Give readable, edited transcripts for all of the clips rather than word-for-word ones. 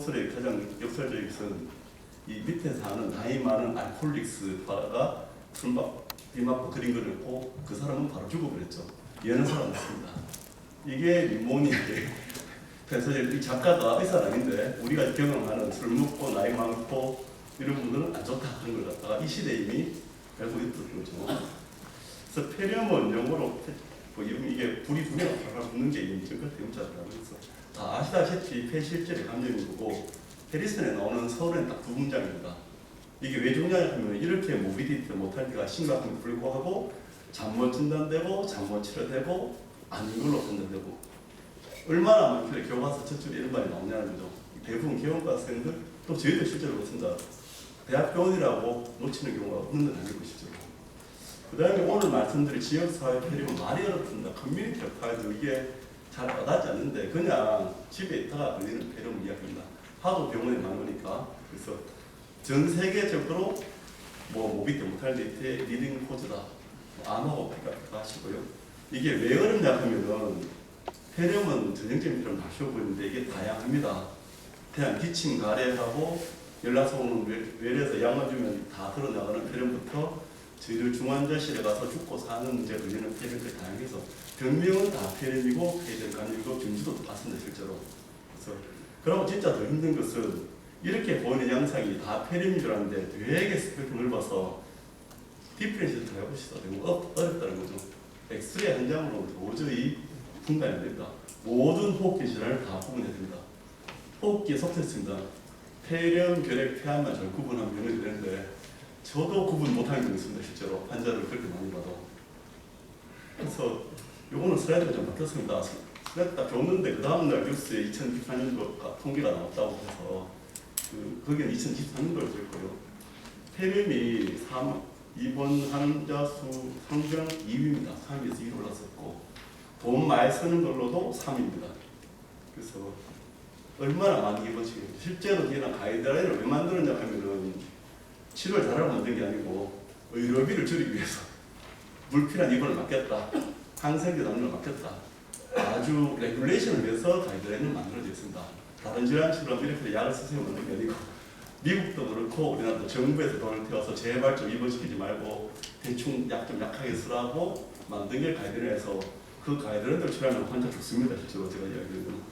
소설의 가장 역설적인 것은 이 밑에 사는 나이 많은 알코올릭스가 술 맞고 그린 걸 읽고 그 사람은 바로 죽어버렸죠. 얘는 살아났습니다. 이게 리모니의 그래서 이 작가가 의사는 아닌데 우리가 경험하는 술 먹고 나이 많고 이런 분들은 안 좋다 그런 걸 갖다가 이 시대에 이미 알고 있던 거죠. 그래서 폐렴은 영어로 이게 불이 두 개가 팔팔 붙는 게 인증과 대문자라고 해서 다 아시다시피 폐실질의 감염인 거고 해리슨에 나오는 서울엔 딱 두 문장입니다. 이게 왜 중요하냐 하면 이렇게 모비디티 모탈리티가 심각함에 불구하고 잠 못 진단되고 잠 못 치료되고 아닌 걸로 판단되고 얼마나 많길래 교과서 저쪽에 이런 말이 나오냐는 거죠. 대부분 개원과학생들 또 저희도 실제로 그렇습니다. 대학 교원이라고 놓치는 경우가 없는 건 아니고 실제로. 그 다음에 오늘 말씀드린 지역사회 폐렴은 말이 어렵습니다. 커뮤니티 역할도 이게 잘 와닿지 않는데 그냥 집에 있다가 걸리는 폐렴 이야기입니다. 하도 병원에 많으니까. 그래서 전 세계적으로 모비디 모탈리티의 리딩 코즈다. 암하고 피가 하시고요. 이게 왜 어렵냐 하면은 폐렴은 전형적인 폐렴 다 쉬워 보이는데 이게 다양합니다. 그냥 기침, 가래하고 연락서 오는 외래에서 약만 주면 다 드러나가는 폐렴부터 저희들 중환자실에 가서 죽고 사는 문제 걸리는 폐렴들이 다양해서 병명은 다 폐렴이고 폐렴 감염이고 증지도 똑같습니다 실제로. 그래서 그러고 진짜 더 힘든 것은 이렇게 보이는 양상이 다 폐렴인 줄 아는데 되게 스펙트럼을 넓어서 디프렌시를 다 해보시다 되고 어렵다는 거죠. 엑스레이 한 장으로 도저히 분간이 안 됩니다. 모든 호흡기 질환을 다 구분해야 됩니다. 호흡기에 속했습니다. 폐렴, 결핵, 폐암만 잘 구분하면 면역이 되는데 저도 구분 못하는 경우 있습니다. 실제로 환자를 그렇게 많이 봐도. 그래서 요거는 슬라이드가 좀 바뀌었습니다. 슬라이드 딱 줬는데 그 다음날 뉴스에 2014년도 통계가 나왔다고 해서 거기는 2014년도로 될 거예요. 폐렴이 입원 환자 수 상병 2위입니다. 3위에서 2위로 올랐었고 돈 많이 쓰는 걸로도 3위입니다. 그래서 얼마나 많이 입원시켰는지 실제로 뒤에는 가이드라인을 왜 만들었냐 하면은 치료를 잘하고 만든 게 아니고 의료비를 줄이기 위해서 불필요한 입원을 막겠다. 항생제 담론을 막겠다. 아주 레귤레이션을 위해서 가이드라인을 만들어져 있습니다. 다른 질환처럼 이렇게 약을 쓰세요 만든 게 아니고 미국도 그렇고 우리나라도 정부에서 돈을 태워서 제발 좀 입원시키지 말고 대충 약 좀 약하게 쓰라고 만든 게 가이드라인에서 그 가이드라인을 취하면 환자 죽습니다. 실제로 제가 이야기하는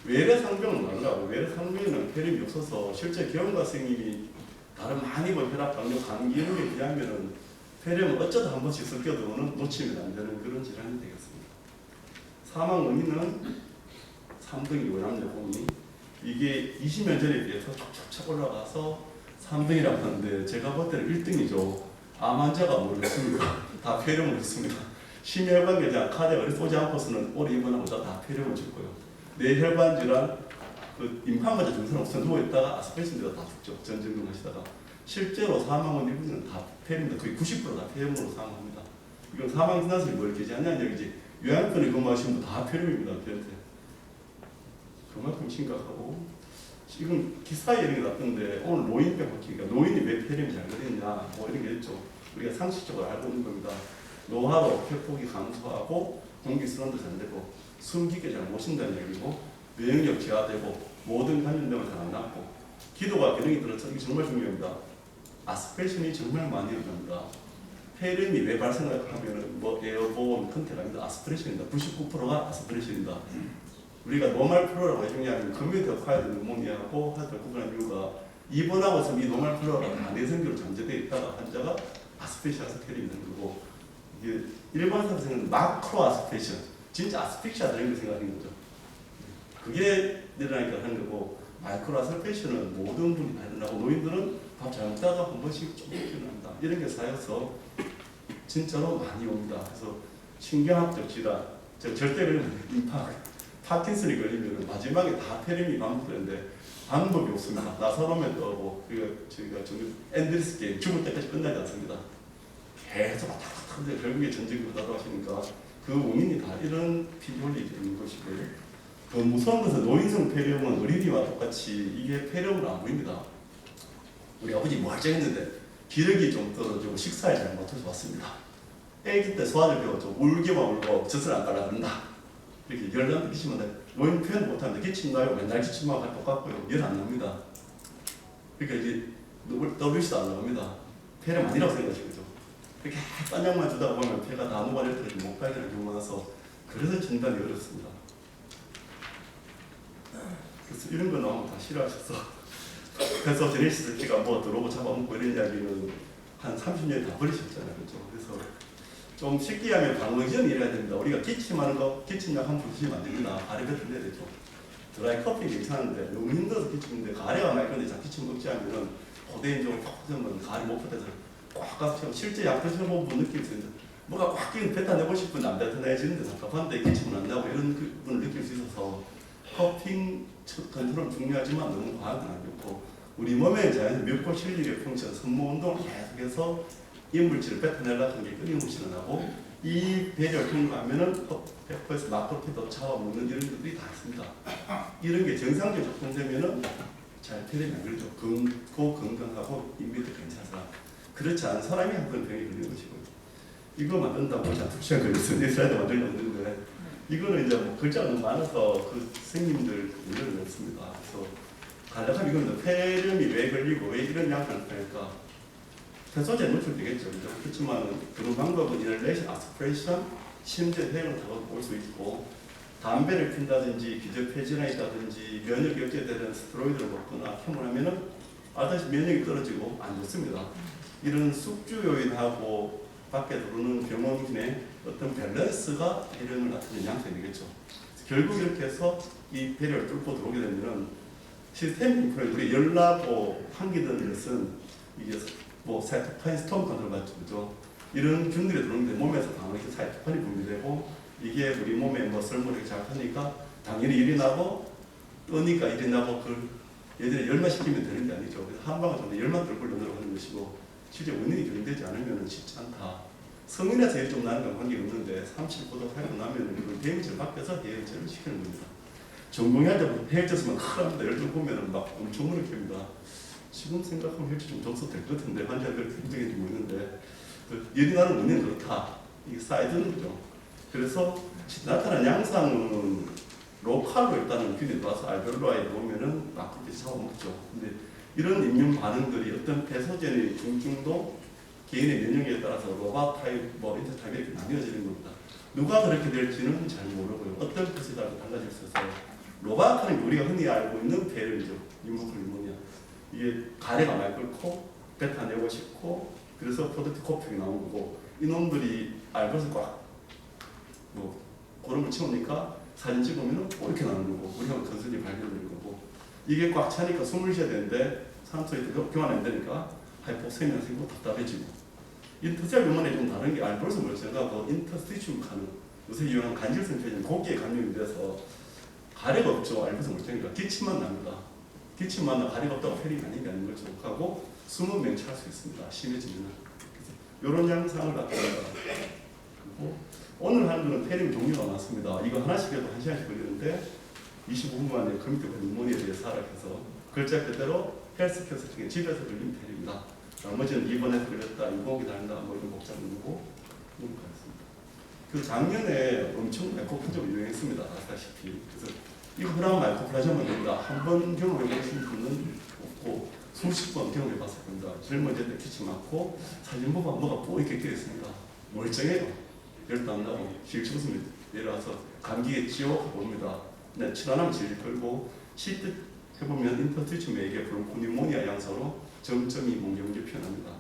외래 상병은 다르다고. 외래 상병에는 폐렴이 없어서 실제 개원과 선생님이 다른 많이 본 혈압, 당뇨, 감기 이런 게 비하면은 폐렴은 어쩌다 한 번씩 섞여도는 놓치면 안 되는 그런 질환이 되겠습니다. 사망 원인은 3등이고 남녀공이 이게 20년 전에 비해서 촉촉 올라가서 3등이라고 하는데 제가 볼 때는 1등이죠. 암 환자가 모르겠습니다. 다 폐렴을 했습니다. 심혈관계장, 카드가 쏘지 않고서는 오래 입원하고 다 폐렴을 줬고요. 뇌혈관 질환, 임판과자 증상 없어 누워있다가 아스베스트가 다 죽죠. 전증금 하시다가. 실제로 사망원 일부는 다 폐렴입니다. 거의 90%다 폐렴으로 사망합니다. 이건 사망 진단서를 뭘 게재하냐는 얘기지. 요양병에 근무하시는 분 다 폐렴입니다. 그만큼 심각하고. 지금 기사에 이런 게 났던데 오늘 노인병 바뀌니까 노인이 왜 폐렴이 잘 걸리느냐 이런 게 있죠. 우리가 상식적으로 알고 있는 겁니다. 노화로 폐폭이 감소하고 공기순환도 잘 되고 숨기게 잘 못 쉰다는 얘기고 면역력 저하되고 모든 감염병을 잘 안 낫고 기도가 기능이 들어서 이게 정말 중요합니다. 아스피레이션이 정말 많이 일어납니다. 폐렴이 왜 발생하냐면 에어본 컨택입니다. 아스피레이션입니다. 99%가 아스피레이션입니다. 우리가 노멀 플로라고 해주냐면 커뮤니티 어콰이드 뉴모니아하고 하여튼 구분한 이유가 입원하고 있으면 이 노멀 플로라가 내성기로 잠재되어 있다가 환자가 아스피레이션에서 폐렴이 되는 거고 이게 일반 사람들은 마크로 아스피레이션 진짜 아스픽시아 되는 거 생각하는 거죠. 그게 일어나니까 하는 거고 마이크로 아스피레이션은 모든 분이 다 일어나고 노인들은 밥 잘 먹다가 한 번씩 조금 일어납니다. 이런 게 쌓여서 진짜로 많이 옵니다. 그래서 신경학적 질환, 절대 파킨슨이 걸리면 마지막에 다 폐렴이 반복되는데 방법이 없습니다. 나서로면 떠오고 저희가 엔드리스 게임 죽을 때까지 끝나지 않습니다. 계속 탁탁탁 결국에 전쟁으로 나가시니까 그 원인이 다 이런 피존이 되는 것이고요. 더 무서운 것은 노인성 폐렴은 어린이와 똑같이 이게 폐렴으로 안 보입니다. 우리 아버지 멀쩡했는데 기력이 좀 떨어지고 식사를 잘 못해서 왔습니다. 애기 때 소화를 배웠죠. 울기만 울고 젖을 안 깔아준다. 이렇게 열난 드시면 원 표현 못하는데 기침 나요. 맨날 기침하고 똑같고요. 열 안 납니다. 그러니까 이게 WC도 안 나옵니다. 폐렴 아니라고 생각하시죠. 그죠? 이렇게 딴 약만 주다 보면 폐가 다 녹아낼 때까지 못 발견할 경우가 많아서 그래서 진단이 어렵습니다. 그래서 이런 거 나오면 다 싫어하셔서 그래서 제네시스 제가 뭐 들어오고 잡아먹고 이런 이야기는 한 30년 다 버리셨잖아요. 그죠? 그래서 좀 쉽게 하면 방어전 이래야 됩니다. 우리가 기침하는 거, 기침약 한 푼 드시면 안 됩니다. 가래 뱉어내야 되죠. 드라이 커피 괜찮은데 너무 힘들어서 기침인데 가래가 많이 건데 자 기침 없지 하면은 고대인적으로 팍 하면 가래 못 뱉어서 꽉 꽉 실제 약 드셔보면 느낄 수 있는데 뭐가 꽉 끼면 뱉어내고 싶은데 안 뱉어내지는데 답답한데 기침은 안 나고 이런 부분을 느낄 수 있어서 커핑 컨트롤 중요하지만 너무 과학은 아니었고 우리 몸에 자연히 멱골 실리의 펑션 선모 운동을 계속해서 이물질을 뱉어내려고 하는 게 끊임없이 일어나고 이 배를 통과하면은 100%에서 마크로피도 잡아먹는 이런 것들이 다 있습니다. 이런 게 정상적으로 작동되면은 잘 폐렴이 안 걸리죠. 건강하고 인비도 괜찮아. 그렇지 않은 사람이 한 번 병이 걸리는 것이고요. 이거 만든다고 한 2시간 걸렸어요. 내 슬라이드 만들려고 했는데 이거는 이제 뭐 글자가 너무 많아서 그 선생님들 문제는 없습니다. 그래서 간략하게 이거는 폐렴이 왜 걸리고 왜 이런 약을 할까? 폐소지에 노출되겠죠. 그렇지만 그런 방법은 이널레이션, 아스피레이션, 심지어 해를 타고 볼 수 있고 담배를 핀다든지 기저폐질환이 있다든지 면역 억제에 대한 스테로이드를 먹거나 캠을 하면은 알다시피 면역이 떨어지고 안 좋습니다. 이런 숙주 요인하고 밖에 들어오는 병원균의 어떤 밸런스가 폐렴을 나타내는 양상이 되겠죠. 결국 이렇게 해서 이 폐렴을 뚫고 들어오게 되면은 시스템 인플루엔자, 우리 열나고 환기 드는 것은 이게 뭐 사이토카인 스톰 컨트롤 맞죠, 그죠? 이런 균들이 들어오는데 몸에서 당연히 사이토카인이 분비되고 이게 우리 몸에 뭐 설물이 자극하니까 당연히 일이 나고 뜨니까 일이 나고 그 얘들이 열만 식히면 되는 게 아니죠. 그래서 한 방울 정도 열만 뚫고 넣으라고 하는 것이고 실제 원인이 결정되지 않으면 쉽지 않다. 성인에서 일 좀 나는 건 관계가 없는데 39도 살고 나면 이걸 데미지를 바뀌어서 해열제를 시키는 겁니다. 전공할 때부터 해열제 쓰면 큰일 납니다. 예를 들어 보면 막 엄청 물을 캡니다. 지금 생각하면 혈치 좀 정서 될 것 같은데 환자가 그렇게 힘들겠는지 모르겠는데 열이 나는 원인은 그렇다. 이게 쌓이드는 거죠. 그래서 나타난 양상은 로컬로 일단은 균이 들어와서 알베올로아에 들어오면은 마크로피지 잡아먹죠. 근데 이런 임용 반응들이 어떤 폐소전의 중증도 개인의 면역력에 따라서 로바 타입, 뭐 인터 타입 이렇게 나뉘어지는 겁니다. 누가 그렇게 될지는 잘 모르고요. 어떤 것에 따라 달라질 수 있어서 로바카는 우리가 흔히 알고 있는 폐렴이죠. 뉴모클 뉴모니아. 이게 가래가 많이 끓고 뱉어내고 싶고 그래서 프로덕트 코픽이 나온 거고 이놈들이 알것을 꽉뭐 고름을 채우니까 사진 찍으면 이렇게 나오는 거고 우리가 건선이 발견되는 거고 이게 꽉 차니까 숨을 쉬어야 되는데 산소에 교환이 안 되니까 하이포세미아 생기고 답답해지고 인터스티셜 유먼에 좀 다른 게 알버스 물질과 그 인터스티ци움 가능 요새 유행하는 간질성 표현 고기에 감염이 돼서 가래가 없죠. 알버스 물질이니까 기침만 납니다. 기침만 나 가래가 없다고 폐렴이 아닌 게 아닌 거죠. 하고 숨은 맹치할 수 있습니다. 심해지면 이런 양상을 나타낸다. 그리고 오늘 하는 거는 폐렴 종류가 많습니다. 이거 하나씩 해도 1시간씩 걸리는데 25분 만에 컴퓨터 뉴모니아에 대해서 하락해서 글자 그대로 헬스케어 세팅에 집에서 걸린 폐렴이다. 나머지는 입원해서 걸렸다, 인공기 다닌다, 뭐 이런 복잡한 거고 이런 거였습니다. 그 작년에 엄청 마이코플라즈마 유행했습니다. 아시다시피. 그래서 이거 그러면 마이코플라즈마 됩니다. 한 번 경험해보신 분은 없고 수십 번 경험해봤을 겁니다. 젊어질 때 기침 많고 사진 보면 뭐가 뿌옇게 끼어있습니다. 멀쩡해요. 열도 안 나고 실증숨이 내려와서 감기에 지옥 봅니다. 네, 칠하면 질질 끌고 시트 해보면 인터스티ци움에 브론코뉴모니아 양상으로 점점이 몽경제 표현합니다.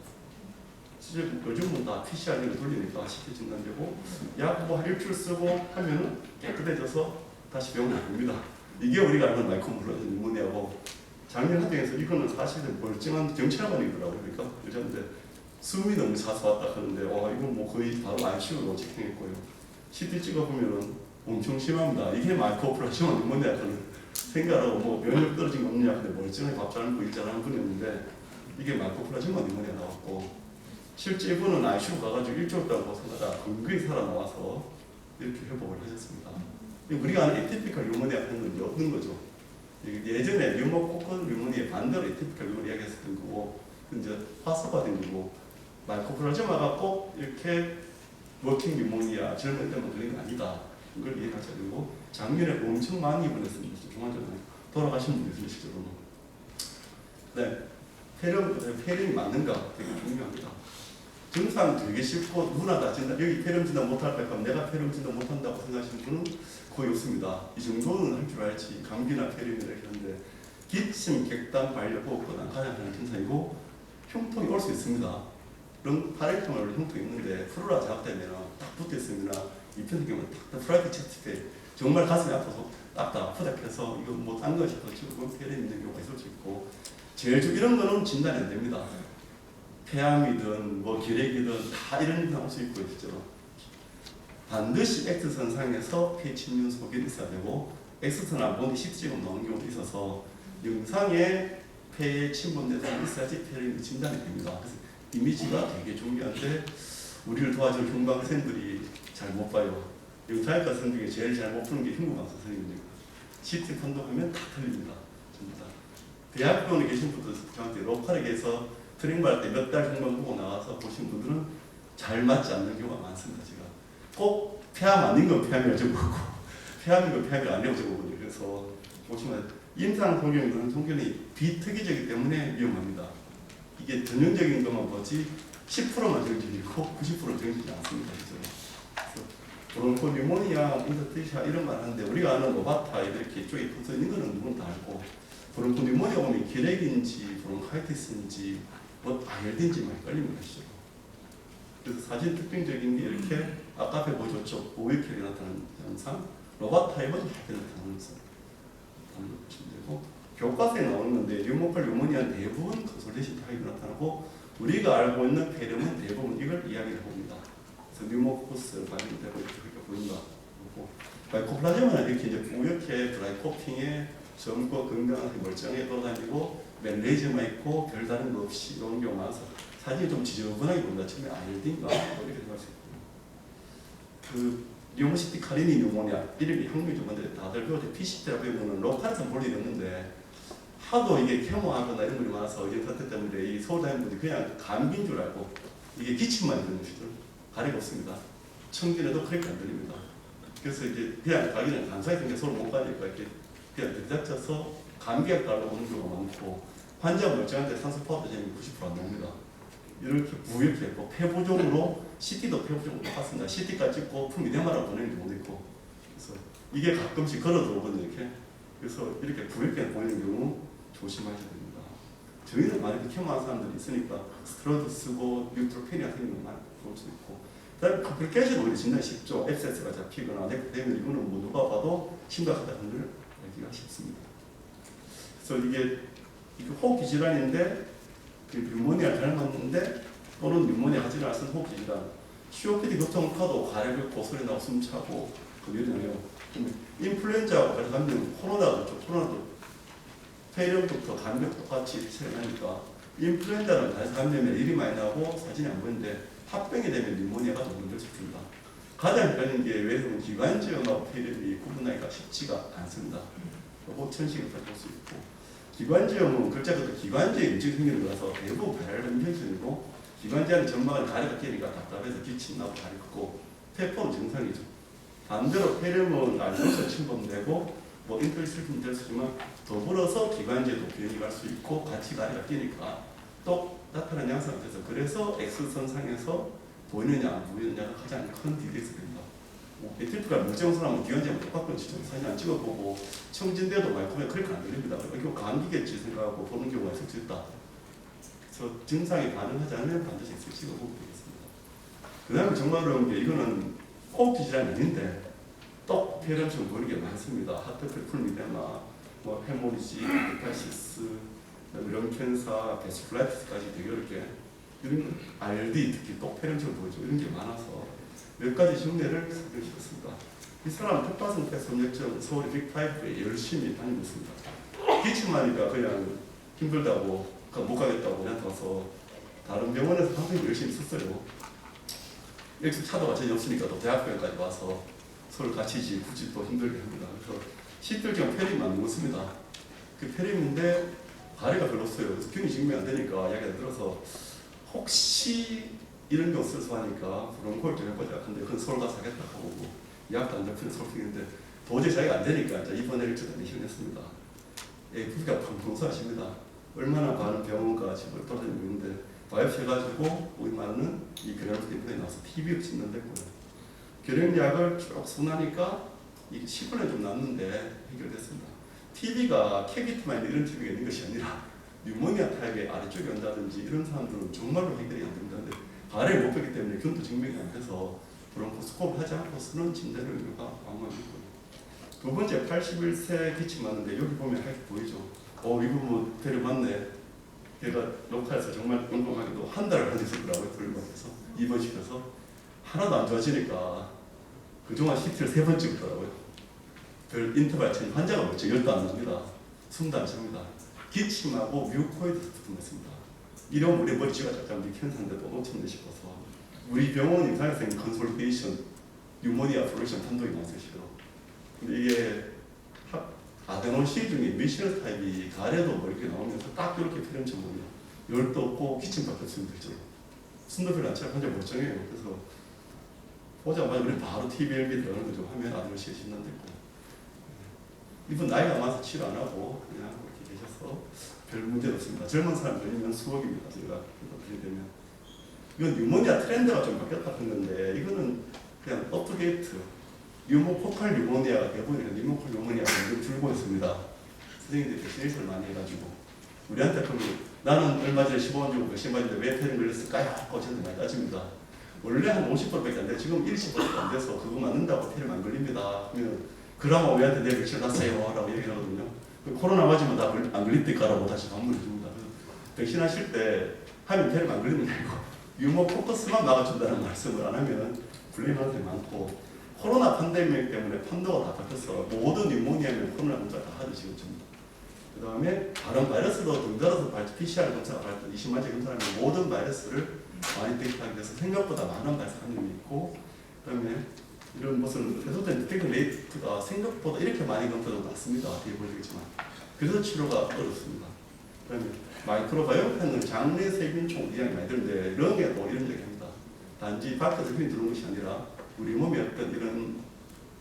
실제 요즘은 다 PCR을 돌리니까 쉽게 진단되고 약 뭐 일주일 쓰고 하면은 깨끗해져서 다시 병원 안 옵니다. 이게 우리가 알는 마이코플라즈마 뉴모니아고 작년 한정에서 이거는 사실은 멀쩡한 경찰관이더라고요. 그러니까 여자인데 숨이 너무 차서 왔다 하는데 와 이건 뭐 거의 바로 ICU로 체킹했고요. CT 찍어보면은 엄청 심합니다. 이게 마이코플라즈마 뉴모니아는 생각하고 뭐 면역 떨어진 거 없냐 근데 멀쩡하게 밥 잘 먹고 일 잘하는 분이었는데 이게 마이코플라즈마 뉴모니아 나왔고 실제 이분은 ICU 가가지고 일주일 동안 고생하다 건강히 살아나와서 이렇게 회복을 하셨습니다. 우리가 아는 에티피컬 뉴모니아 하는 건 없는 거죠. 예전에 뉴모코컬 뉴모니아 반대로 에티피컬 뉴모니아 이야기했었던 거고 이제 화석화된 거고 마이코플라즈마가 꼭 이렇게 워킹 뉴모니아 젊을 때만 그런 게 아니다. 이걸 이해하셔야 되고 작년에 엄청 많이 입원했습니다. 중환자분이 돌아가신 분이 있어요. 실제로는. 네, 폐렴이 맞는가 되게 중요합니다. 증상 되게 쉽고 누구나 다 진단, 여기 폐렴 진단 못할 까 그럼 내가 폐렴 진단 못한다고 생각하시는 분은 거의 없습니다. 이 정도는 할 줄 알지 감기나 폐렴이라 이러는데 기침, 객단, 발열호흡보다 가장 흔한 증상이고 흉통이 올 수 있습니다. 혈액형으로 흉통이 있는데 플루라 자극되면 딱 붙어있으면 이편 경우는 딱 프라이드 체스트에 정말 가슴이 아파서 딱딱 푸닥해서 이거 뭐 딴 거 싶어서 지금 폐렴이 있는 경우가 있을 수 있고 제일 이런 거는 진단이 안 됩니다. 폐암이든 뭐 기력이든 다 이런 게 나올 수 있고 실제로 반드시 X선상에서 폐침륜 소견이 있어야 되고 X선 안 보는데 CT지가 나오는 경우도 있어서 영상에 폐에 침범 대상이 있어야지 폐렴이 진단이 됩니다. 그래서 이미지가 되게 중요한데 우리를 도와줄 흉방선생들이 잘 못 봐요. 영상외과 선생 중에 제일 잘 못 푸는 게 흉부방 선생님입니다. CT 판독하면 다 틀립니다. 전부 다. 대학병원에 계신 분들 저한테 로컬에게서 트레이닝 받을 때 몇 달 흉방 보고 나와서 보신 분들은 잘 맞지 않는 경우가 많습니다. 제가 꼭 폐암 아닌 건 폐암이라고 적어보고 폐암인 건 폐암이 아니라고 적어보거든요. 그래서 보시면 임상 동경은 성견이 비특이적이기 때문에 위험합니다. 이게 전형적인 것만 보지 10%만 정신이고 90%는 정신이 않습니다. 그래서 브론코 뉴모니아, 인터티시아 이런 말 하는데 우리가 아는 로바타 이렇게 이쪽에 붙어 있는 거는 누구나 다 알고 브론코 뉴모니아 오면 기렉인지 브론카이티스인지 뭐 아열딘지만 헷갈립니다. 그래서 사진 특징적인 게 이렇게 아까 앞에 보셨죠? 우익혈이 나타나는 현상, 로바타입은 하게 나타나는 현상. 보시면 되고 교과서에 나오는 건데 뉴모컬 뉴모니아는 대부분 컨솔레이션 타입이 나타나고 우리가 알고 있는 폐렴은 대부분 이걸 이야기를 해봅니다. 그래서 뉴모쿠스 발현되고 이렇게 보인다. 마이코플라즈마는 이렇게 이제 뿌옇게 드라이코핑에 젊고 건강하게 멀쩡하게 돌아다니고 멜레이즈만 있고 별다른 거 없이 이런 경우가 많아서 사진이 좀 지저분하게 보인다. 처음에 아일딘가 이렇게 생각할 수 있고 그 뉴모시티 카리니 뉴모니아 이름이 학명이 좀 건데 다들 배우죠. PCT라고 배우면 로컬에서 볼 일이 없는데 하도 이게 케모하거나 이런 분이 많아서 이런 사태 때문에 이 서울 다니는 분들이 그냥 감기인 줄 알고 이게 기침만 있는 것이죠. 가리가 없습니다. 청진해도 그렇게 안 들립니다. 그래서 이제 그냥 가기는 간사히 생겨 서울 못 가니까 이렇게 그냥 들닥쳐서 감기약 달라고 오는 경우가 많고 환자가 멀쩡한데 산소 포화도 재면 90%안 나옵니다. 이렇게 부옇게 있고 폐부종으로 CT도 폐부종으로 똑같습니다. CT까지 찍고 풍미대마라고 보내는 경우도 있고 그래서 이게 가끔씩 걸어 들어오거든요. 이렇게 그래서 이렇게 부옇게 보이는 경우 조심하셔야 됩니다. 저희는 만약에 케모한 사람들이 있으니까 스테로이드 쓰고 뉴트로페니아 생기는 거 볼 수 있고 그다음에 컴플리케이션 오히려 진단이 쉽죠. 앱세스가 잡히거나 되면 이거는 뭐 누가 봐도 심각하다는 걸 알기가 쉽습니다. 그래서 이게 호흡기 질환인데 뉴모니아를 닮았는데 또는 뉴모니아 하지 않은 호흡기 질환 COPD 교통을 타도 가래를 고소리 나고 숨차고 그러잖아요. 인플루엔자하고 가면 코로나도 좀 코로나도 폐렴부터 감염 똑같이 체험하니까 인플루엔자는 다시 감염에 일이 많이 나고 사진이 안 보이는데 합병이 되면 뉴모니아가 더 문제를 일으킵니다. 가장 헷갈리는 게 왜냐하면 기관지염하고 폐렴이 구분하기가 쉽지가 않습니다. 호천식을 볼 수 있고 기관지염은 글자부터 기관지에 움직이 생기는 거라서 대부분 발열 인펙션이고 기관지 안에 점막을 가래가 끼니까 답답해서 기침 나고 다리 걷고 폐포는 정상이죠. 반대로 폐렴은 알코올에서 침범되고 뭐 인플루엔자는 될 수 있지만 더불어서 기관지에도 변이 갈 수 있고 같이 가래가 끼니까 또 나타나는 양상이 돼서 그래서 X선상에서 보이느냐 안 보이느냐가 가장 큰 디렉스 됩니다. 에티프가 물정선 하면 기관지하고 똑같은 지점 사진 안 찍어보고 청진대도 많이 보면 그렇게 안 들립니다. 이거 감기겠지 생각하고 보는 경우가 있을 수 있다. 그래서 증상이 반응하지 않으면 반드시 X 찍어보고 되겠습니다. 그 다음에 정말 어려운 게 이거는 호흡기 질환이 아닌데 또 폐렴처럼 보이는 게 많습니다. 하트펠 풀미데마, 뭐 헤모리지, 헤파시스, 령캔사, 베스플라이티스까지 되게 어렵게 이런 RD 특히 또 폐렴처럼 보이죠. 이런 게 많아서 몇 가지 흉내를 설명드렸습니다. 이 사람은 턱파성 폐섬유증 서울 빅5에 열심히 다니고 있습니다. 기침하니까 그냥 힘들다고 못 가겠다고 우리한테 와서 다른 병원에서 항상 열심히 썼어요. 여기서 차도가 전혀 없으니까 또 대학병까지 와서 서울 같이지 굳이 또 힘들게 합니다. 그래서 시들경 폐렴이 안 먹습니다. 그 폐렴인데 가래가 별로 없어요. 그래서 균이 증명이 안 되니까 이야기가 들어서 혹시 이런 게 없어서 하니까 브론코를 좀 해보자. 근데 그건 서울 가서 하겠다 하고 약도 안 잡히는 솔직인데 도저히 자기가 안 되니까 이제 입원을 일주일 내시를 했습니다. 부기가 풍성하십니다. 얼마나 많은 병원과 집을 돌아다니고 있는데 바이옵시 해가지고 우리 많은 이 결핵 때문에 나와서 TB를 진단됐고요. 결핵약을 쭉 쓰나니까 이게 10분에 좀 남는데 해결됐습니다. TB가 캐비티만 이런 TB가 있는 것이 아니라 뉴모니아 타입의 아래쪽에 온다든지 이런 사람들은 정말로 해결이 안 됩니다. 근데 발에 못 뺐기 때문에 균도 증명이 안 돼서 브론코스코프를 하지 않고 쓰는 진단을 우리가 방문했고요. 두 번째 81세 기침 맞는데 여기 보면 이렇게 보이죠. 이거 뭐 데려왔네. 얘가 녹화해서 정말 궁금하게도 한 달을 가졌을 거라고요. 불러서 입원시켜서 하나도 안 좋아지니까 그동안 CT를 3번 찍었더라고요. 별 인터벌 차이 환자가 뭐죠? 열도 안 납니다. 숨도 안 찹니다. 기침하고 뮤코이드도 붙었습니다. 이런 우리 머리가 쫙쫙 미키는 상태도 놓쳤네 싶어서 우리 병원 임상생님 컨솔테이션 뉴모니아 플로레이션 판독이 나왔어요. 근데 이게 아데노시 중에 미시러스 타입이 가래도 뭐 이렇게 나오면서 딱 이렇게 필름처럼 열도 없고 기침밖에 없으면 되죠. 숨도 별로 안 차고 환자 멀쩡해요. 그래서 보자마자 우리 바로 TBLB 들어가는 거죠. 화면 아데노시에 진단됐고 이분 나이가 많아서 치료 안 하고 그냥 이렇게 계셔서 별 문제 없습니다. 젊은 사람 걸리면 수억입니다. 제가 그렇게 되면 이건 뉴모니아 트렌드가 좀 바뀌었다 한 건데 이거는 그냥 업투데이트 뉴모포칼 뉴모니아가 대부분이 뉴모포칼 뉴모니아가 줄고 있습니다. 선생님들이 백신을 많이 해가지고 우리한테 그러면 나는 얼마 전에 15원 주고 백신 맞는데 왜 폐렴 걸렸을까요? 하고 저한테 많이 따집니다. 원래 한 50%밖에 안 돼. 지금 10%밖에 안 돼서 그거 맞는다고 폐렴 안 걸립니다. 그러면 그러면 우리한테 내 백신을 놨어요 라고 얘기하거든요. 코로나 맞으면 다 안 걸릴 때까라고 다시 반문해 줍니다. 백신 하실 때 하면 폐렴 안 걸리는 게 아니고 유모포커스만 막아준다는 말씀을 안 하면 불리한 게 많고 코로나 팬데믹 때문에 판도가 다 바뀌어서 모든 뉴모니아면 코로나 검사를 다 하죠 지금쯤. 그 다음에 다른 바이러스도 등달아서 PCR 검사가 발전 20만째 검사하면 모든 바이러스를 많이 데이터하게 돼서 생각보다 많은 바이러스 감염이 있고 그 다음에 이런 무슨 해소된 디텍션 레이트가 생각보다 이렇게 많이 검사도 낮습니다. 뒤에 보여드리겠지만 그래서 치료가 어렵습니다. 그 다음에 마이크로바이오펜은 장내 세균총 이야기 많이 드는데 렁에도 이런 얘기 합니다. 단지 밖에서 균이 들어온 것이 아니라 우리 몸에 어떤 이런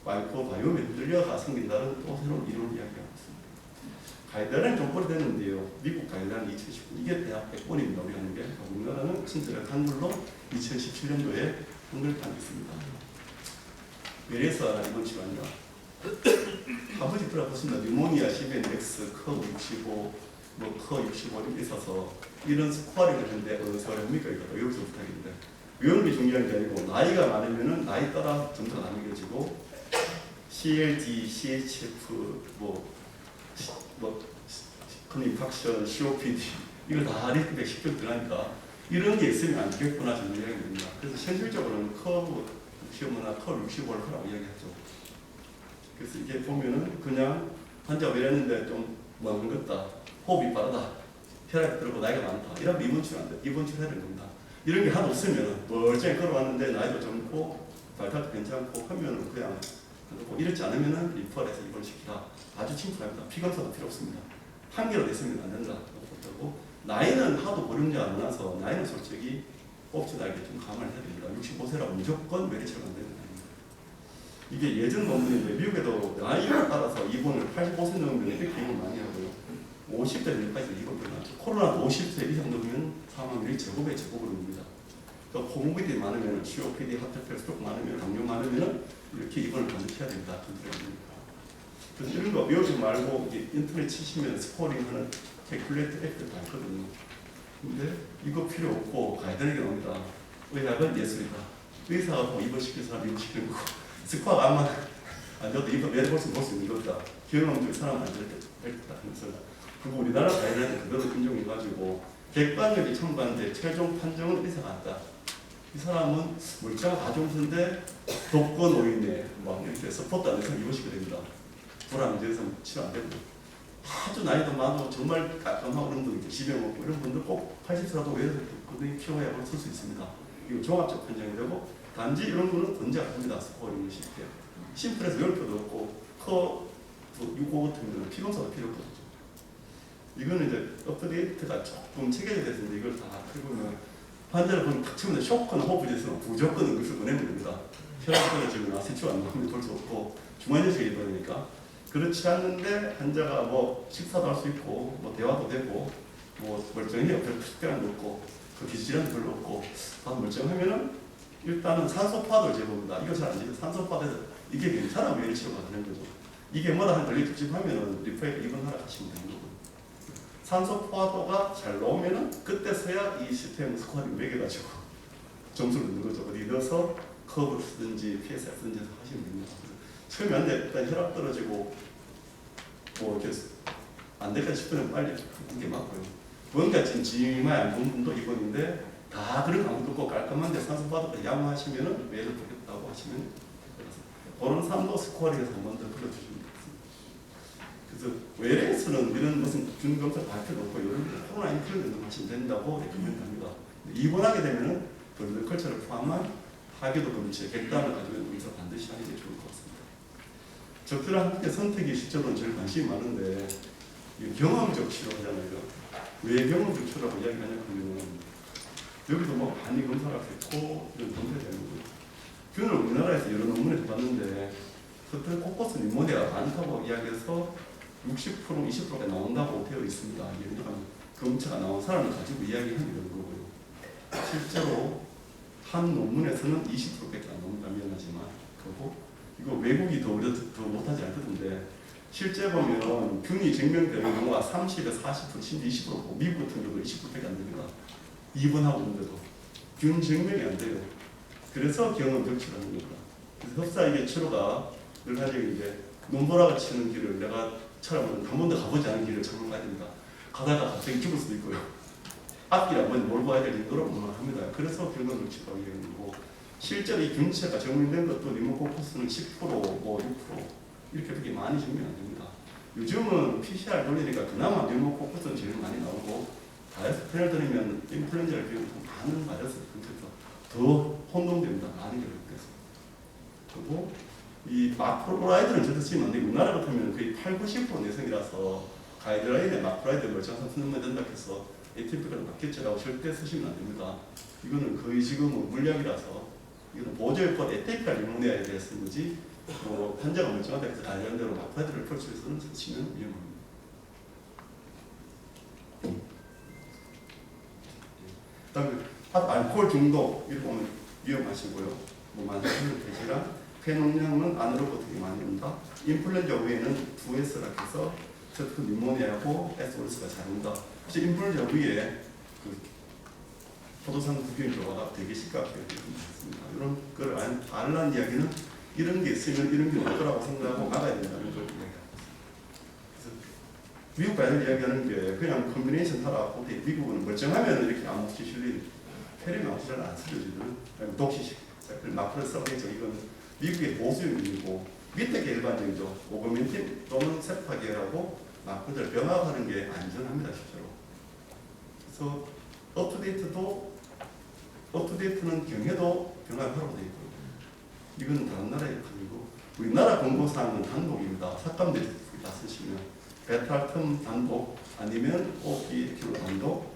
마이크로바이옴에 흔들려가 생긴다는 또 새로운 이론을 이야기하고 있습니다. 가이드라인은 좀 오래됐는데요. 미국 가이드라인 2019 이게 대학 100번입니다. 우리 하는 게 우리나라는 친절한 한글로 2017년도에 한글판했습니다. 외래에서 이번 시간입니다. 한 번씩 들어보습니다. 뉴모니아 10NX, 커 65, 커 65 이렇게 있어서 이런 스코어링을 하는데 어느 세월에 합니까? 이거 여기서 부탁인데 위험이 중요한 게 아니고 나이가 많으면은 나이 따라 점수가 나뉘어지고 CLD, CHF, 컨인팍션, COPD 이걸 다 리스크백 시켜 들어가니까 이런 게 있으면 안 되겠구나 저는 이야기입니다. 그래서 현실적으로는 커브 65나 커 65를 하라고 이야기하죠. 그래서 이게 보면은 그냥 환자가 이랬는데 좀 먹은 것다, 호흡이 빠르다, 혈압이 들고 나이가 많다 이러면 입원 치료 안 돼. 입원 치료 해야 되는 겁니다. 이런 게 하나도 없으면 멀쩡히 걸어왔는데 나이도 젊고 발달도 괜찮고 하면은 그냥 이렇지 않으면은 리퍼럴해서 입원시키라. 아주 침투합니다. 피검사도 필요 없습니다. 한계로 됐으면 안 된다. 그렇고 나이는 하도 보령자가 안 나서 나이는 솔직히 옵션하게 좀 감안을 해야 됩니다. 65세라고 무조건 메리츠가 안 되는 겁니다. 이게 예전 논문인데 미국에도 나이에 따라서 입원을 85세 넘으면 이렇게 입원 많이 하고요. 50대 전까지 입원을 많죠. 코로나도 50세 이상 넘으면 사망률이 제곱에 제곱으로입니다. 또 코모비디 많으면 COPD, 하트펠, 스트로크 많으면 당뇨 많으면 이렇게 입원을 반드시 해야 됩니다. 그래서 이런 거 외우지 말고 인터넷 치시면 스코어링하는 캘큘레이터 앱도 다 있거든요. 근데 이거 필요 없고 가이드라인이 나옵니다. 의학은 예술이다. 의사가 뭐 입원시키는 사람 입원시키는 거고 스코어가 아마 안 돼도 입원 매일 볼 수 있는 거다. 경험적 사람은 안 될 듯다 하면서 그리고 우리나라 가이드라인은 그대로 인정해가지고 객관적이 첨가인데 최종 판정은 의사가 한다. 이 사람은 물자가 가중수인데 독거 노인에 막 이렇게 서포트 안 돼서 입원시켜야 됩니다. 불안돼서 치료 안 되고 아주 나이도 많고 정말 깔끔하고 그런 분들 지병 없고 이런 분들 꼭 80세라도 외래도 그들이 키워야 쓸 수 있습니다. 이거 종합적 판정이 되고 단지 이런 분은 권장을 합니다. 스코어링을 쉽게 심플해서 열표도 없고 커 65 같은 경우는 피검사도 필요 없거든요. 이거는 이제 업데이트가 조금 체계가 됐는데 이걸 다 긁으면 환자를 보면 탁 치면 쇼크나 호흡 제스는 무조건 응급실 보내면 됩니다. 혈압 떨어지거나 세추가 안 나오면 볼 수 없고 중환자실에 입원하니까 그렇지 않는데 환자가 뭐 식사도 할 수 있고 뭐 대화도 되고 뭐 멀쩡해요. 별 특별한 거 없고 그 기질은 별로 없고 다 멀쩡하면은 일단은 산소 파도를 재봅니다. 이거 잘 안 되죠. 산소 파도에서 이게 괜찮아 왜 치료가 되는 거죠. 이게 뭐다 한 걸리 특집하면은 리프에 입원하라 하시면 되는 거고 산소 파도가 잘 나오면은 그때서야 이 시스템 스코어링 매겨가지고 점수를 넣는 거죠. 어디 넣어서 커브를 쓰든지 PSR 쓰든지 하시면 됩니다. 처음에 안 돼. 일단 혈압 떨어지고 뭐 이렇게 안 될까 싶으면 빨리 하는 게 맞고요. 뭔가 지금 지마에 안 좋은 분도 입원인데 다 그런 아무도 없고 깔끔한데 산소 파도가 양호하시면은 외를 보겠다고 하시면 그런 사람도 스코어링에서 한 번 더 불러주시면 되겠습니다. 그래서 외래에서는 이런 무슨 균검사 발표도 없고 이런 코로나 인플루엔자 하시면 된다고 레코멘드합니다. 입원하게 되면은 블러드 컬처를 포함한 하계도 검체, 객단을 가지고 있는 의사 반드시 하는 게 좋을 것 같습니다. 적절한 학회 선택이 실제로는 제일 관심이 많은데 경험적 치료하잖아요. 왜 경험적 치료라고 이야기하냐면 여기도 뭐 한의 검사를 했고 이런 검사를 되는 거예요. 균을 우리나라에서 여러 논문에서 봤는데 그때 코커스 니모니아가 많다고 이야기해서 60% 20%가 나온다고 되어 있습니다. 왜냐하면 검체가 나온 사람을 가지고 이야기하는 거고요. 실제로 한 논문에서는 20%밖에 안 나온다 미안하지만 그리고 이거 외국이 더 못하지 않거든요. 실제 보면 균이 증명되는 경우가 30에서 40% 심지어 20%고 미국 같은 경우는 20%밖에 안 됩니다. 입원하고 있는데도 균 증명이 안 돼요. 그래서 경험 격치라는 겁니다. 그래서 흡사하게 치료가 늘 가지고 눈보라가 치는 길을 내가 처럼 한 번도 가보지 않은 길을 처음 가야 됩니다. 가다가 갑자기 죽을 수도 있고요. 앞길 한번 몰고 와야 될 정도로 합니다. 그래서 경험 격치라고 얘기하는 거고 실제로 이 균체가 증명된 것도 니모코커스는 10%, 뭐 6% 이렇게 많이 증명 안 됩니다. 요즘은 PCR 돌리니까 그나마 니모코커스는 제일 많이 나오고 바이러스 편을 들으면 인플루엔자를 비롯한 많은 바이러스 근처에서 더 혼동됩니다. 많은 결국에서. 그리고 이 마크로라이드는 절대 쓰면 안 되고 우리나라 같으면 거의 80~90% 내성이라서 가이드라인에 마크로라이드 멀쩡한 쓰면 된다 해서 ATP가 맞겠지라고 절대 쓰시면 안 됩니다. 이거는 거의 지금은 물약이라서 이거는 보조요법 에테이크가 리모니아에 대해 쓴 거지 뭐 환자가 멀쩡하다 해서 관련대로 마크로라이드를 펼쳐서는 쓰시면 위험합니다. 그다음에 알코올 중독 이렇게 보면 위험하시고요. 뭐 만성질환 대질환, 폐농량은 아나로브 되게 많이 온다. 인플루엔자 위에는 2S라 해서 특히 니모니아하고 S-오르스가 잘 온다. 사실 인플루엔자 위에 그 포도상 구균 결과가 되게 심각하게 있습니다. 이런 걸 알라는 이야기는 이런 게 있으면 이런 게 올 거라고 생각하고 막아야 된다는 걸 이야기합니다. 그래서 미국 가이드 이야기하는 게 그냥 컨비네이션 하라. 미국은 멀쩡하면 이렇게 아모크시실린 페리마우스를 안 쓰여지는 독시식 마크를 써내죠. 이건 미국의 보수용이고 밑에 게 일반적이죠. 오그멘틴 또는 세파계라고 마크를 병합하는 게 안전합니다. 실제로. 그래서 업투데이트는 경해도 병합하라고 되어 있고 이건 다른 나라의 편이고 우리나라 권고사항은 단독입니다. 삭감돼 다 쓰시면 베타알텀 단독 아니면 오피에티로 단독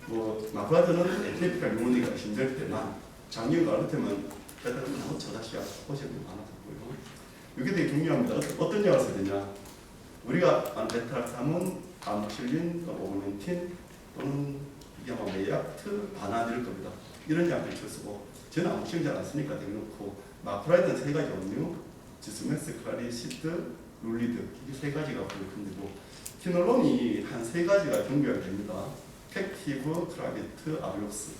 뭐 마크라드는 에티피칼 유모니가 힘들 때만 장기가 어릴 때면 베타알텀 단독 저다시 보시면 많았고요. 이게 되게 중요합니다. 어떤 약을 써야 되냐? 우리가 베타알텀은 아모실린, 오그멘틴 또는 이게 아마 메약트, 바나딜 겁니다. 이런 약을 쓰고 저는 아모실린 잘 안 쓰니까 대놓고 마크라이드는 3가지 종류, 지스맥스, 클라리시드, 룰리드 이게 3가지가 보이는데고 키놀론이 한 3가지가 경계가 됩니다. 팩티브, 트라게트, 아비옥스.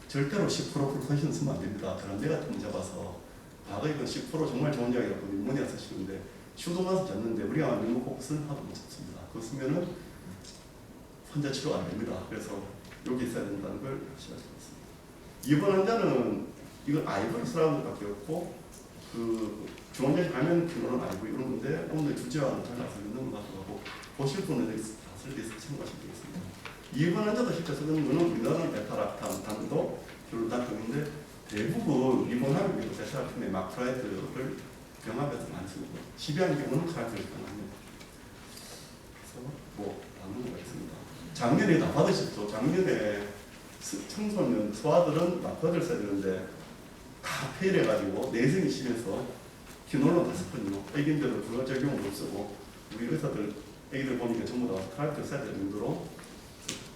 절대로 10% 풀컨션 쓰면 안 됩니다. 그런데 같은 거 잡아서 과거에 이건 10% 정말 좋은 약이라고 니모니아 쓰시는데 슈도 가서 잡는데 우리가 니모코크스는 하도 못 잡습니다. 그거 쓰면은 환자 치료가 안 됩니다. 그래서 여기 있어야 된다는 걸 아셔야 되겠습니다. 이번 환자는 이건 아이보리 사람들밖에 없고 그 중환자실 가면 키로는 아이고 이런 건데 오늘 주제와는 달라서 있는 것 같고 보실 분은 다 쓸데있어 참고하시면 되겠습니다. 이번 환자도 실제 쓰는 거는 우리나라는 베타락탄, 단독, 결론단독인데 대부분 입원하면 베타락탄의 마크라이드를 병합에서 많이 쓰고 시비한 경우는 카라트를 병합니다. 그래서 뭐 다른 거가 있습니다. 작년에 다 받으셨죠? 작년에 청소년, 소아들은 마크라이드를 써야 되는데 다 폐일해가지고 내성이 심해서 기놀러 갔었거든요. 애기들은 부가적용을 못 쓰고 우리 의사들 애기들 보니까 전부 다 트라이트 써야 될 정도로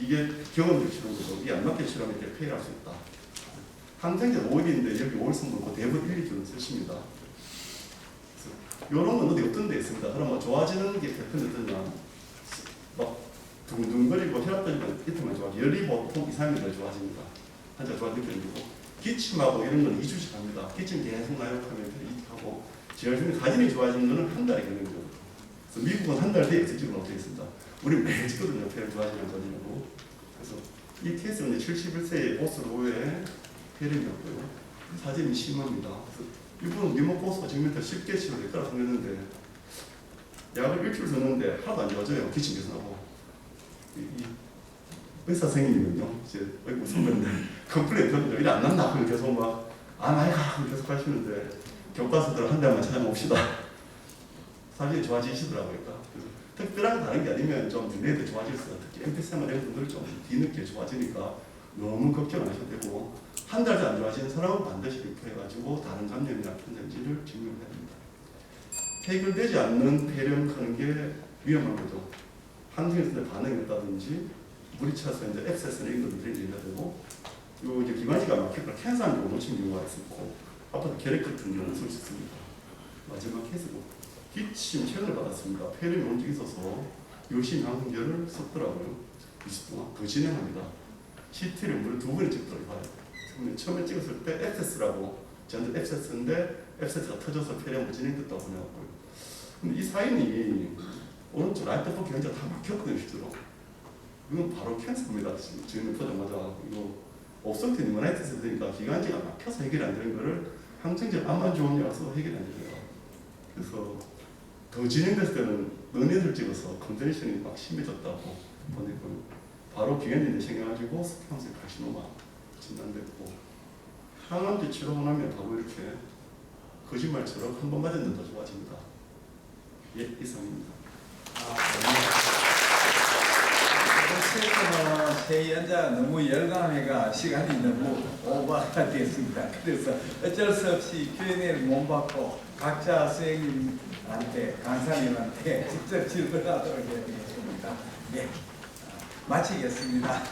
이게 경험적 치료도 이게 안 맞게 치료하면 이렇게 폐일할 수 있다. 항생제 5일인데 여기 5일 성분 대부분 1, 2주는 쓰십니다. 이런 건 어디 어떤 데 있습니다. 그러면 좋아지는 게 대표는 어떠냐. 막 둥둥거리고 혈압도 이틀만 좋아지고 열이 보통 2, 3일 좋아집니다. 환자 좋아지는 느끼고 기침하고 이런 건 2주씩 합니다. 기침 계속 나욕하면 하고 지혈중에 사진이 좋아지는 거는 한 달이 걸리는 거예요. 그래서 미국은 한 달 뒤에 exit으로 되어 있습니다. 우리 매일 찍거든요. 폐를 좋아지는 거리라고. 그래서 이 케이스는 71세의 보스로의 폐렴이었고요. 사진이 심합니다. 그래서 이분은 뉴모포스가 정면타 쉽게 치료될 거라 생각했는데 약을 일주일 썼는데 하나도 안 좋아져요. 기침 계속 나고. 이 의사 선생님은요, 이제 선배인데 컴플레인 들었는데 이래 안 난다. 그럼 계속 막 나이가 계속 하시는데 교과서들 한 대만 찾아봅시다. 사진이 좋아지시더라고요. 그래서 특별하게 다른 게 아니면 좀 딜레이도 좋아졌어요. 특히 MPS만 이런 분들은 좀 뒤늦게 좋아지니까 너무 걱정 안 하셔도 되고 한 달도 안 좋아지는 사람은 반드시 리포해가지고 다른 감염이나 편전지를 증명해야 됩니다. 해결되지 않는 폐렴하는 게 위험한 거죠. 항생제에 반응이 없다든지 물이 차서 이제 앱세스나 이런 것들이 일어나야 되고 요 이제 기관지가 막혀서 캔서를 놓친 경우가 있었고 앞으로 결핵 같은 경우는 쓸 수 있습니다. 마지막 케이스고 기침 체온을 받았습니다. 폐렴이 온 적이 있어서 요신 항생제를 썼더라고요. 20분 동안 더 진행합니다. CT를 무려 2번을 찍더라고요. 봐요. 처음에 찍었을 때 앱세스라고 저한테 앱세스인데 앱세스가 터져서 폐렴으로 진행됐다고 보내왔고요. 근데 이 사인이 오른쪽 라이트 포켓 현재 다 막혔거든요. 실제로. 이건 바로 캔서입니다. 지금 보자마자 이거 옵선트 뉴모나이티스 되니까 기관지가 막혀서 해결이 안 되는 거를 항생제 암만 좋은 약 써도 해결이 안 돼요. 그래서 더 진행됐을 때는 너네들 찍어서 컨디션이 막 심해졌다고 보냈고요. 바로 기관지 내생겨가지고 스퀘어셀 카시노마 진단됐고 항암제 치료하고 나면 바로 이렇게 거짓말처럼 한 번 맞았는데 더 좋아집니다. 예, 이상입니다. 제 연자 너무 열광해가 시간이 너무 오버가 됐습니다. 그래서 어쩔 수 없이 Q&A를 못 받고 각자 선생님한테 강사님한테 직접 질문하도록 해야겠습니다. 네, 마치겠습니다.